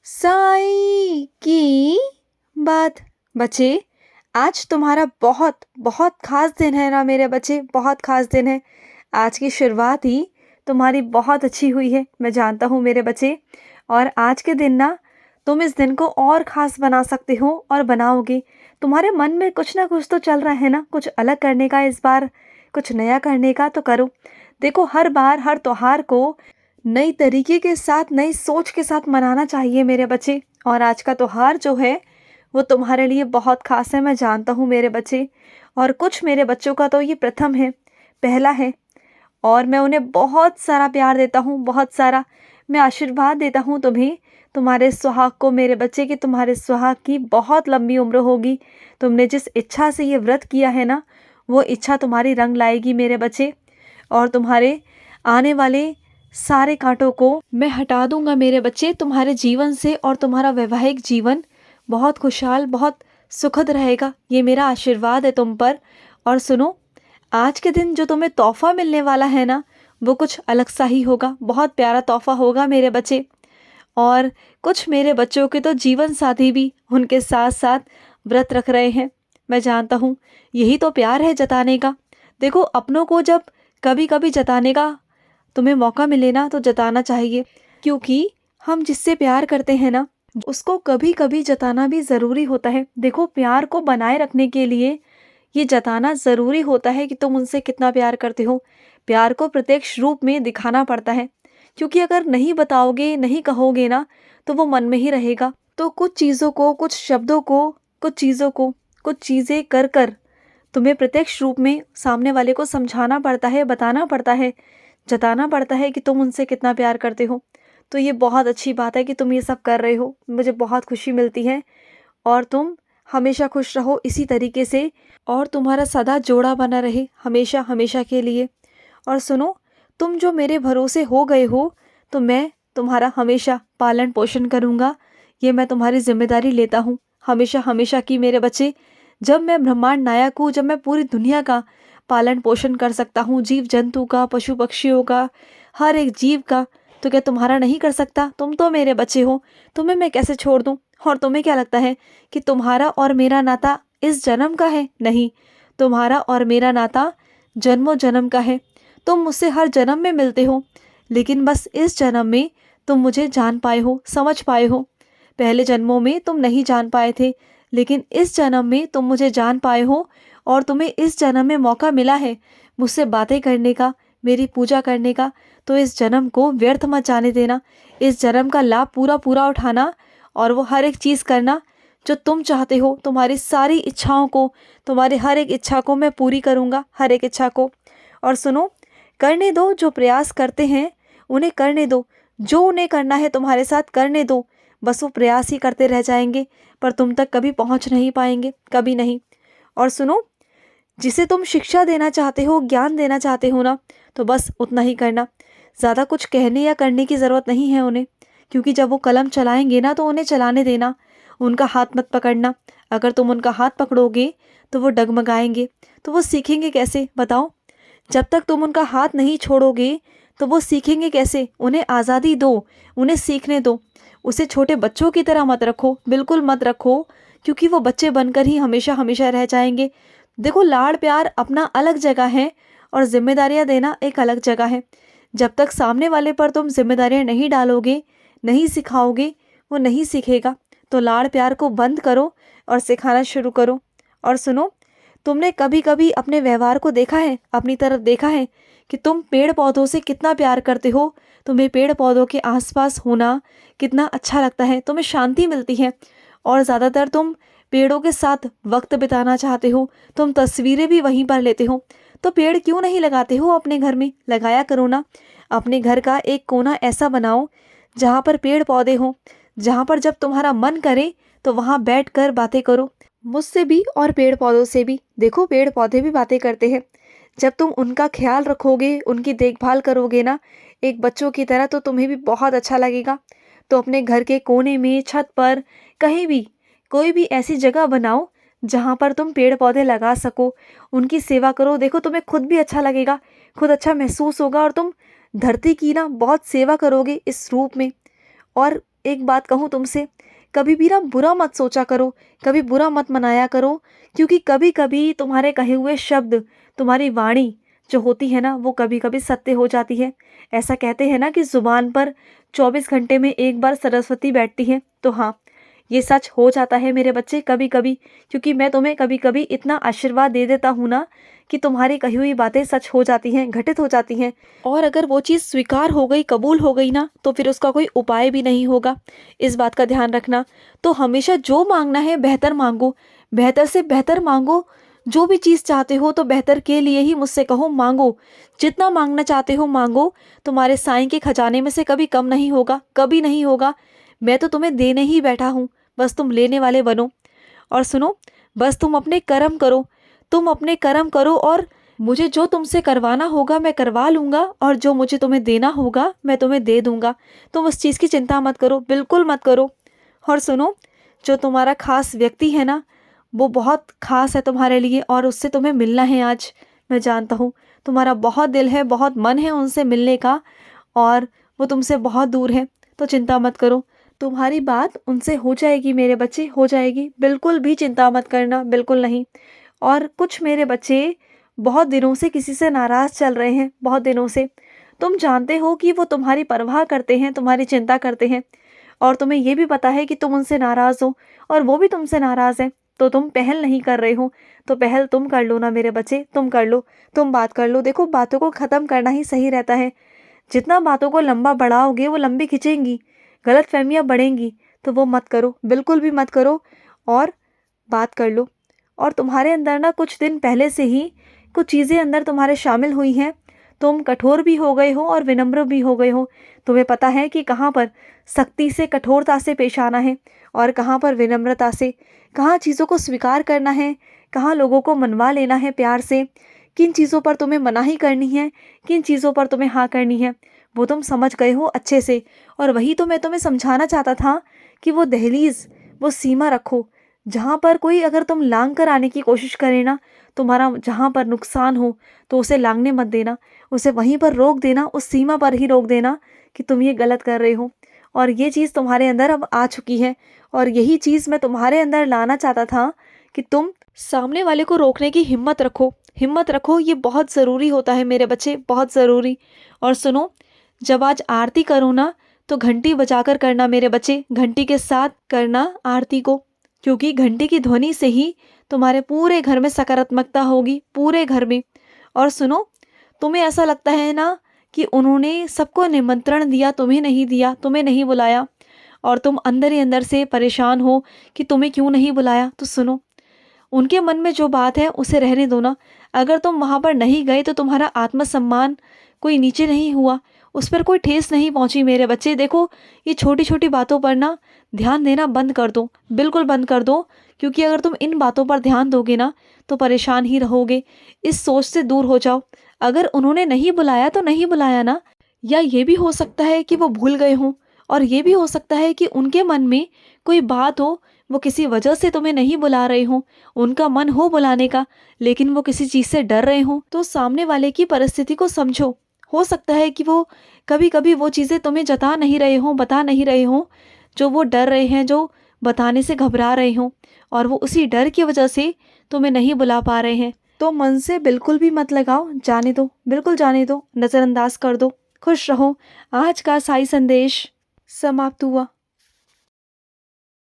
साई की बात। बच्चे, आज तुम्हारा बहुत बहुत खास दिन है ना मेरे बच्चे, बहुत खास दिन है। आज की शुरुआत ही तुम्हारी बहुत अच्छी हुई है, मैं जानता हूँ मेरे बच्चे। और आज के दिन ना तुम इस दिन को और ख़ास बना सकते हो और बनाओगे। तुम्हारे मन में कुछ ना कुछ तो चल रहा है ना, कुछ अलग करने का, इस बार कुछ नया करने का तो करो। देखो, हर बार हर त्योहार को नई तरीके के साथ, नई सोच के साथ मनाना चाहिए मेरे बच्चे। और आज का त्योहार जो है वो तुम्हारे लिए बहुत ख़ास है, मैं जानता हूँ मेरे बच्चे। और कुछ मेरे बच्चों का तो ये प्रथम है, पहला है। और मैं उन्हें बहुत सारा प्यार देता हूँ, बहुत सारा। मैं आशीर्वाद देता हूँ तुम्हें, तुम्हारे सुहाग को मेरे बच्चे, कि तुम्हारे सुहाग की बहुत लंबी उम्र होगी। तुमने जिस इच्छा से ये व्रत किया है ना, वो इच्छा तुम्हारी रंग लाएगी मेरे बच्चे। और तुम्हारे आने वाले सारे कांटों को मैं हटा दूंगा मेरे बच्चे तुम्हारे जीवन से। और तुम्हारा वैवाहिक जीवन बहुत खुशहाल, बहुत सुखद रहेगा, ये मेरा आशीर्वाद है तुम पर। और सुनो, आज के दिन जो तुम्हें तोहफा मिलने वाला है ना, वो कुछ अलग सा ही होगा, बहुत प्यारा तोहफा होगा मेरे बच्चे। और कुछ मेरे बच्चों के तो जीवन साथी भी उनके साथ साथ व्रत रख रहे हैं, मैं जानता हूँ। यही तो प्यार है जताने का। देखो, अपनों को जब कभी कभी जताने का तुम्हें मौका मिले ना, तो जताना चाहिए। क्योंकि हम जिससे प्यार करते हैं ना, उसको कभी कभी जताना भी ज़रूरी होता है। देखो, प्यार को बनाए रखने के लिए ये जताना ज़रूरी होता है कि तुम उनसे कितना प्यार करते हो। प्यार को प्रत्यक्ष रूप में दिखाना पड़ता है, क्योंकि अगर नहीं बताओगे, नहीं कहोगे ना, तो वो मन में ही रहेगा। तो कुछ चीज़ों को, कुछ शब्दों को, कुछ चीज़ों को, कुछ चीज़ें कर कर तुम्हें प्रत्यक्ष रूप में सामने वाले को समझाना पड़ता है, बताना पड़ता है, जताना पड़ता है कि तुम उनसे कितना प्यार करते हो। तो ये बहुत अच्छी बात है कि तुम ये सब कर रहे हो, मुझे बहुत खुशी मिलती है। और तुम हमेशा खुश रहो इसी तरीके से, और तुम्हारा सदा जोड़ा बना रहे, हमेशा हमेशा के लिए। और सुनो, तुम जो मेरे भरोसे हो गए हो, तो मैं तुम्हारा हमेशा पालन पोषण करूँगा। ये मैं तुम्हारी जिम्मेदारी लेता हूँ, हमेशा हमेशा की मेरे बच्चे। जब मैं ब्रह्मांड नायक हूँ, जब मैं पूरी दुनिया का पालन पोषण कर सकता हूँ, जीव जंतु का, पशु पक्षियों का, हर एक जीव का, तो क्या तुम्हारा नहीं कर सकता? तुम तो मेरे बच्चे हो, तुम्हें मैं कैसे छोड़ दूँ? और तुम्हें क्या लगता है कि तुम्हारा और मेरा नाता इस जन्म का है? नहीं, तुम्हारा और मेरा नाता जन्मों जन्म का है। तुम मुझसे हर जन्म में मिलते हो, लेकिन बस इस जन्म में तुम मुझे जान पाए हो, समझ पाए हो। पहले जन्मों में तुम नहीं जान पाए थे, लेकिन इस जन्म में तुम मुझे जान पाए हो। और तुम्हें इस जन्म में मौका मिला है मुझसे बातें करने का, मेरी पूजा करने का। तो इस जन्म को व्यर्थ मत जाने देना, इस जन्म का लाभ पूरा पूरा उठाना, और वो हर एक चीज़ करना जो तुम चाहते हो। तुम्हारी सारी इच्छाओं को, तुम्हारी हर एक इच्छा को मैं पूरी करूँगा, हर एक इच्छा को। और सुनो, करने दो, जो प्रयास करते हैं उन्हें करने दो, जो उन्हें करना है तुम्हारे साथ करने दो। बस वो प्रयास ही करते रह जाएंगे, पर तुम तक कभी पहुंच नहीं पाएंगे, कभी नहीं। और सुनो, जिसे तुम शिक्षा देना चाहते हो, ज्ञान देना चाहते हो ना, तो बस उतना ही करना। ज़्यादा कुछ कहने या करने की ज़रूरत नहीं है उन्हें, क्योंकि जब वो कलम चलाएंगे ना, तो उन्हें चलाने देना, उनका हाथ मत पकड़ना। अगर तुम उनका हाथ पकड़ोगे तो वो डगमगाएंगे, तो वो सीखेंगे कैसे बताओ? जब तक तुम उनका हाथ नहीं छोड़ोगे तो वो सीखेंगे कैसे? उन्हें आज़ादी दो, उन्हें सीखने दो। उसे छोटे बच्चों की तरह मत रखो, बिल्कुल मत रखो, क्योंकि वो बच्चे बनकर ही हमेशा हमेशा रह जाएंगे। देखो, लाड़ प्यार अपना अलग जगह है, और जिम्मेदारियां देना एक अलग जगह है। जब तक सामने वाले पर तुम जिम्मेदारियां नहीं डालोगे, नहीं सिखाओगे, वो नहीं सीखेगा। तो लाड़ प्यार को बंद करो और सिखाना शुरू करो। और सुनो, तुमने कभी कभी अपने व्यवहार को देखा है, अपनी तरफ देखा है कि तुम पेड़ पौधों से कितना प्यार करते हो? तुम्हें पेड़ पौधों के आसपास होना कितना अच्छा लगता है, तुम्हें शांति मिलती है। और ज़्यादातर तुम पेड़ों के साथ वक्त बिताना चाहते हो, तुम तस्वीरें भी वहीं पर लेते हो। तो पेड़ क्यों नहीं लगाते हो अपने घर में? लगाया करो ना। अपने घर का एक कोना ऐसा बनाओ जहाँ पर पेड़ पौधे हों, जहाँ पर जब तुम्हारा मन करे तो वहाँ बैठ कर बातें करो, मुझसे भी और पेड़ पौधों से भी। देखो, पेड़ पौधे भी बातें करते हैं। जब तुम उनका ख्याल रखोगे, उनकी देखभाल करोगे ना, एक बच्चों की तरह, तो तुम्हें भी बहुत अच्छा लगेगा। तो अपने घर के कोने में, छत पर, कहीं भी, कोई भी ऐसी जगह बनाओ जहाँ पर तुम पेड़ पौधे लगा सको, उनकी सेवा करो। देखो, तुम्हें खुद भी अच्छा लगेगा, खुद अच्छा महसूस होगा, और तुम धरती की ना बहुत सेवा करोगे इस रूप में। और एक बात कहूँ तुमसे, कभी भी ना बुरा मत सोचा करो, कभी बुरा मत मनाया करो, क्योंकि कभी कभी तुम्हारे कहे हुए शब्द, तुम्हारी वाणी जो होती है ना, वो कभी कभी सत्य हो जाती है। ऐसा कहते हैं ना कि जुबान पर 24 घंटे में एक बार सरस्वती बैठती है। तो हाँ, ये सच हो जाता है मेरे बच्चे कभी कभी, क्योंकि मैं तुम्हें कभी कभी इतना आशीर्वाद दे देता हूँ ना कि तुम्हारी कही हुई बातें सच हो जाती हैं, घटित हो जाती हैं। और अगर वो चीज़ स्वीकार हो गई, कबूल हो गई ना, तो फिर उसका कोई उपाय भी नहीं होगा। इस बात का ध्यान रखना। तो हमेशा जो मांगना है बेहतर मांगो, बेहतर से बेहतर मांगो। जो भी चीज़ चाहते हो तो बेहतर के लिए ही मुझसे कहो, मांगो। जितना मांगना चाहते हो मांगो, तुम्हारे साईं के खजाने में से कभी कम नहीं होगा, कभी नहीं होगा। मैं तो तुम्हें देने ही बैठा हूँ, बस तुम लेने वाले बनो। और सुनो, बस तुम अपने कर्म करो, तुम अपने कर्म करो, और मुझे जो तुमसे करवाना होगा मैं करवा लूँगा, और जो मुझे तुम्हें देना होगा मैं तुम्हें दे दूँगा। तुम उस चीज़ की चिंता मत करो, बिल्कुल मत करो। और सुनो, जो तुम्हारा खास व्यक्ति है ना, वो बहुत खास है तुम्हारे लिए, और उससे तुम्हें मिलना है आज। मैं जानता हूँ तुम्हारा बहुत दिल है, बहुत मन है उनसे मिलने का, और वो तुमसे बहुत दूर है। तो चिंता मत करो, तुम्हारी बात उनसे हो जाएगी मेरे बच्चे, हो जाएगी। बिल्कुल भी चिंता मत करना, बिल्कुल नहीं। और कुछ मेरे बच्चे बहुत दिनों से किसी से नाराज़ चल रहे हैं, बहुत दिनों से। तुम जानते हो कि वो तुम्हारी परवाह करते हैं, तुम्हारी चिंता करते हैं, और तुम्हें ये भी पता है कि तुम उनसे नाराज़ हो और वो भी तुमसे नाराज़ है। तो तुम पहल नहीं कर रहे हो, तो पहल तुम कर लो ना मेरे बच्चे, तुम कर लो, तुम बात कर लो। देखो, बातों को ख़त्म करना ही सही रहता है। जितना बातों को लंबा बढ़ाओगे वो लंबी खिंचेंगी, गलतफहमियां बढ़ेंगी। तो वो मत करो, बिल्कुल भी मत करो, और बात कर लो। और तुम्हारे अंदर ना कुछ दिन पहले से ही कुछ चीज़ें अंदर तुम्हारे शामिल हुई हैं। तुम कठोर भी हो गए हो और विनम्र भी हो गए हो। तुम्हें पता है कि कहाँ पर सख्ती से, कठोरता से पेश आना है, और कहाँ पर विनम्रता से, कहाँ चीज़ों को स्वीकार करना है, कहाँ लोगों को मनवा लेना है प्यार से, किन चीज़ों पर तुम्हें मनाही करनी है, किन चीज़ों पर तुम्हें हाँ करनी है, वो तुम समझ गए हो अच्छे से। और वही तो मैं तुम्हें समझाना चाहता था कि वो दहलीज, वो सीमा रखो, जहाँ पर कोई अगर तुम लांग कर आने की कोशिश करे ना, तुम्हारा जहाँ पर नुकसान हो तो उसे लांगने मत देना, उसे वहीं पर रोक देना, उस सीमा पर ही रोक देना कि तुम ये गलत कर रहे हो। और ये चीज़ तुम्हारे अंदर अब आ चुकी है, और यही चीज़ मैं तुम्हारे अंदर लाना चाहता था कि तुम सामने वाले को रोकने की हिम्मत रखो, हिम्मत रखो। ये बहुत ज़रूरी होता है मेरे बच्चे, बहुत ज़रूरी। और सुनो, जब आज आरती करो ना, तो घंटी बजाकर करना मेरे बच्चे, घंटी के साथ करना आरती को, क्योंकि घंटी की ध्वनि से ही तुम्हारे पूरे घर में सकारात्मकता होगी, पूरे घर में। और सुनो, तुम्हें ऐसा लगता है ना कि उन्होंने सबको निमंत्रण दिया, तुम्हें नहीं दिया, तुम्हें नहीं बुलाया, और तुम अंदर ही अंदर से परेशान हो कि तुम्हें क्यों नहीं बुलाया। तो सुनो, उनके मन में जो बात है उसे रहने दो ना। अगर तुम वहाँ पर नहीं गए तो तुम्हारा आत्मसम्मान कोई नीचे नहीं हुआ, उस पर कोई ठेस नहीं पहुँची मेरे बच्चे। देखो, ये छोटी छोटी बातों पर ना ध्यान देना बंद कर दो, बिल्कुल बंद कर दो, क्योंकि अगर तुम इन बातों पर ध्यान दोगे ना तो परेशान ही रहोगे। इस सोच से दूर हो जाओ। अगर उन्होंने नहीं बुलाया तो नहीं बुलाया ना, या ये भी हो सकता है कि वो भूल गए हों, और ये भी हो सकता है कि उनके मन में कोई बात हो, वो किसी वजह से तुम्हें नहीं बुला रहे हों, उनका मन हो बुलाने का, लेकिन वो किसी चीज़ से डर रहे हों। तो सामने वाले की परिस्थिति को समझो। हो सकता है कि वो कभी कभी वो चीज़ें तुम्हें जता नहीं रहे हों, बता नहीं रहे हों, जो वो डर रहे हैं, जो बताने से घबरा रहे हों, और वो उसी डर की वजह से तुम्हें नहीं बुला पा रहे हैं। तो मन से बिल्कुल भी मत लगाओ, जाने दो, बिल्कुल जाने दो, नज़रअंदाज कर दो। खुश रहो। आज का साई संदेश समाप्त हुआ।